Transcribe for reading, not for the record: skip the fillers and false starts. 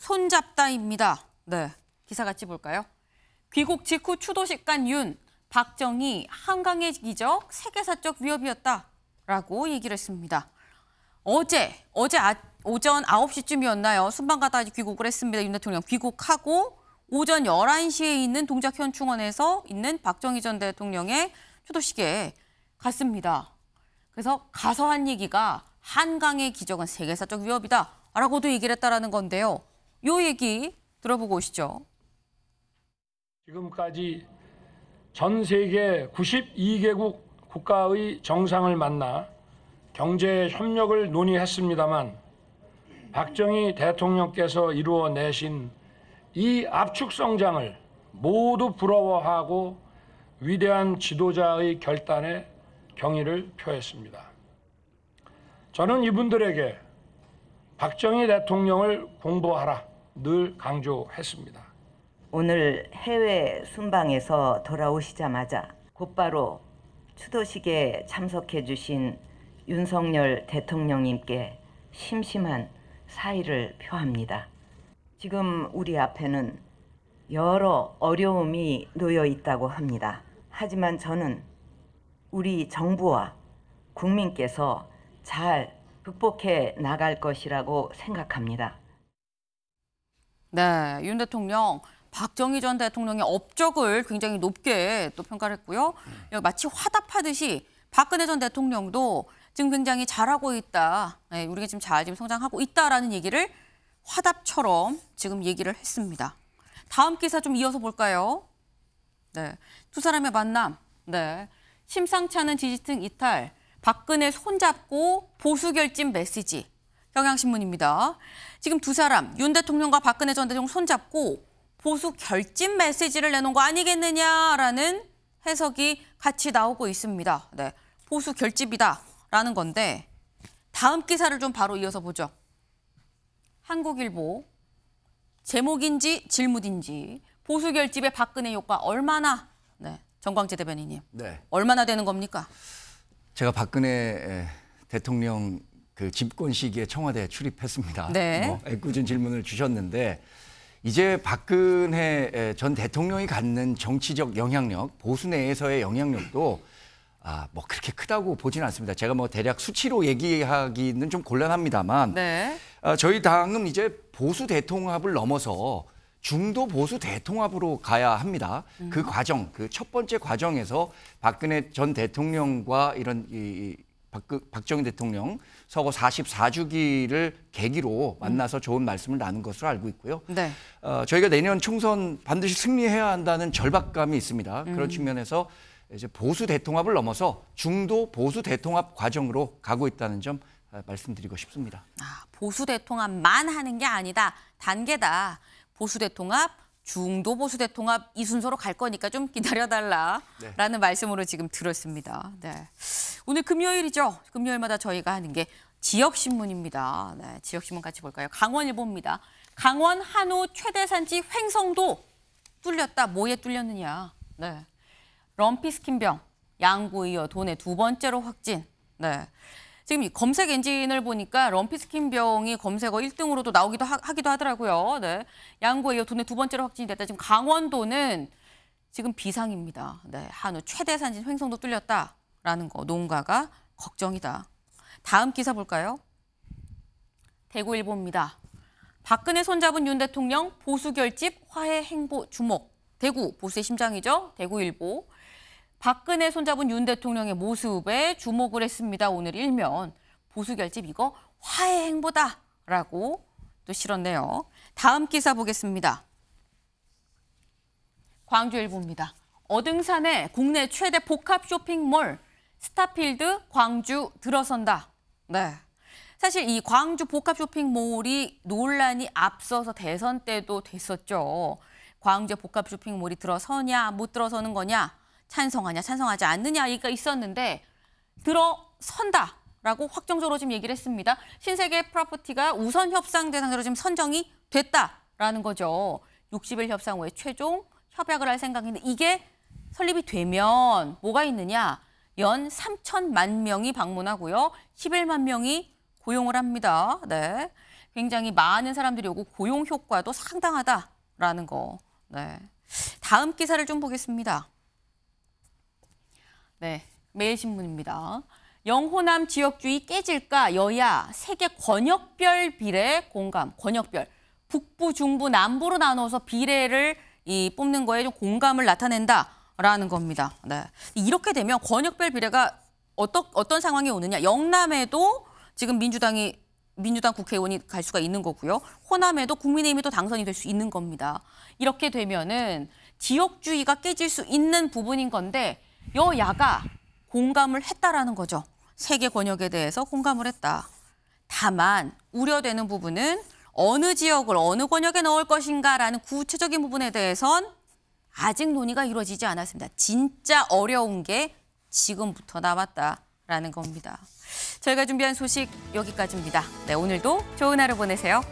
손잡다입니다. 네, 기사 같이 볼까요? 귀국 직후 추도식 간 윤, 박정희 한강의 기적 세계사적 위협이었다라고 얘기를 했습니다. 어제 오전 9시쯤이었나요? 순방 갔다 귀국을 했습니다. 윤 대통령 귀국하고 오전 11시에 있는 동작현충원에서 있는 박정희 전 대통령의 추도식에 갔습니다. 그래서 가서 한 얘기가 한강의 기적은 세계사적 위협이다라고도 얘기를 했다라는 건데요. 이 얘기 들어보고 오시죠. 지금까지 전 세계 92개국 국가의 정상을 만나 경제 협력을 논의했습니다만 박정희 대통령께서 이루어내신 이 압축 성장을 모두 부러워하고 위대한 지도자의 결단에 경의를 표했습니다. 저는 이분들에게 박정희 대통령을 공부하라 늘 강조했습니다. 오늘 해외 순방에서 돌아오시자마자 곧바로 추도식에 참석해 주신 윤석열 대통령님께 심심한 사의를 표합니다. 지금 우리 앞에는 여러 어려움이 놓여 있다고 합니다. 하지만 저는 우리 정부와 국민께서 잘 극복해 나갈 것이라고 생각합니다. 네, 윤 대통령, 박정희 전 대통령의 업적을 굉장히 높게 또 평가를 했고요. 마치 화답하듯이 박근혜 전 대통령도 지금 굉장히 잘하고 있다. 네, 우리가 지금 잘 성장하고 있다라는 얘기를 화답처럼 지금 얘기를 했습니다. 다음 기사 좀 이어서 볼까요? 네, 두 사람의 만남. 네, 심상치 않은 지지층 이탈. 박근혜 손잡고 보수 결집 메시지. 경향신문입니다. 지금 두 사람, 윤 대통령과 박근혜 전 대통령 손잡고 보수 결집 메시지를 내놓은 거 아니겠느냐라는 해석이 같이 나오고 있습니다. 네, 보수 결집이다라는 건데 다음 기사를 좀 바로 이어서 보죠. 한국일보, 제목인지 질문인지 보수 결집의 박근혜 효과 얼마나, 네, 정광재 대변인님, 네, 얼마나 되는 겁니까? 제가 박근혜 대통령 그 집권 시기에 청와대에 출입했습니다. 네. 애꿎은 질문을 주셨는데 이제 박근혜 전 대통령이 갖는 정치적 영향력, 보수 내에서의 영향력도 뭐 그렇게 크다고 보지는 않습니다. 제가 뭐 대략 수치로 얘기하기는 좀 곤란합니다만, 네, 저희 당은 이제 보수 대통합을 넘어서 중도 보수 대통합으로 가야 합니다. 그 과정, 그 첫 번째 과정에서 박근혜 전 대통령과 이런 박정희 대통령 서거 44주기를 계기로 만나서 좋은 말씀을 나눈 것으로 알고 있고요. 네. 저희가 내년 총선 반드시 승리해야 한다는 절박감이 있습니다. 그런 측면에서 이제 보수 대통합을 넘어서 중도 보수 대통합 과정으로 가고 있다는 점 말씀드리고 싶습니다. 보수 대통합만 하는 게 아니다. 단계다. 보수 대통합, 중도 보수 대통합 이 순서로 갈 거니까 좀 기다려달라라는 말씀으로 지금 들었습니다. 네. 오늘 금요일이죠. 금요일마다 저희가 하는 게 지역신문입니다. 네, 지역신문 같이 볼까요? 강원일보입니다. 강원 한우 최대 산지 횡성도 뚫렸다. 뭐에 뚫렸느냐? 네. 럼피스킨병, 양구 이어 도내 두 번째로 확진. 네. 지금 검색 엔진을 보니까 럼피스킨병이 검색어 1등으로도 나오기도 하기도 하더라고요. 네. 양구에 이어 도내 두 번째로 확진이 됐다. 지금 강원도는 지금 비상입니다. 네. 한우 최대 산지 횡성도 뚫렸다라는 거. 농가가 걱정이다. 다음 기사 볼까요? 대구일보입니다. 박근혜 손잡은 윤 대통령 보수 결집 화해 행보 주목. 대구 보수의 심장이죠. 대구일보. 박근혜 손잡은 윤 대통령의 모습에 주목을 했습니다. 오늘 일면 보수 결집 이거 화해 행보다라고 또 실었네요. 다음 기사 보겠습니다. 광주일보입니다. 어등산에 국내 최대 복합 쇼핑몰 스타필드 광주 들어선다. 네. 사실 이 광주 복합 쇼핑몰이 논란이 앞서서 대선 때도 됐었죠. 광주 복합 쇼핑몰이 들어서냐 못 들어서는 거냐. 찬성하냐 찬성하지 않느냐 얘기가 있었는데 들어선다라고 확정적으로 지금 얘기를 했습니다. 신세계 프로퍼티가 우선 협상 대상자로 지금 선정이 됐다라는 거죠. 60일 협상 후에 최종 협약을 할 생각인데 이게 설립이 되면 뭐가 있느냐. 연 3천만 명이 방문하고요. 11만 명이 고용을 합니다. 네. 굉장히 많은 사람들이 오고 고용 효과도 상당하다라는 거. 네. 다음 기사를 좀 보겠습니다. 네, 매일신문입니다. 영호남 지역주의 깨질까 여야 세계 권역별 비례 공감. 권역별. 북부, 중부, 남부로 나눠서 비례를 뽑는 거에 좀 공감을 나타낸다라는 겁니다. 네. 이렇게 되면 권역별 비례가 어떤 상황이 오느냐. 영남에도 지금 민주당 국회의원이 갈 수가 있는 거고요. 호남에도 국민의힘이 또 당선이 될 수 있는 겁니다. 이렇게 되면은 지역주의가 깨질 수 있는 부분인 건데 여야가 공감을 했다라는 거죠. 세계 권역에 대해서 공감을 했다. 다만 우려되는 부분은 어느 지역을 어느 권역에 넣을 것인가라는 구체적인 부분에 대해선 아직 논의가 이루어지지 않았습니다. 진짜 어려운 게 지금부터 남았다라는 겁니다. 저희가 준비한 소식 여기까지입니다. 네, 오늘도 좋은 하루 보내세요.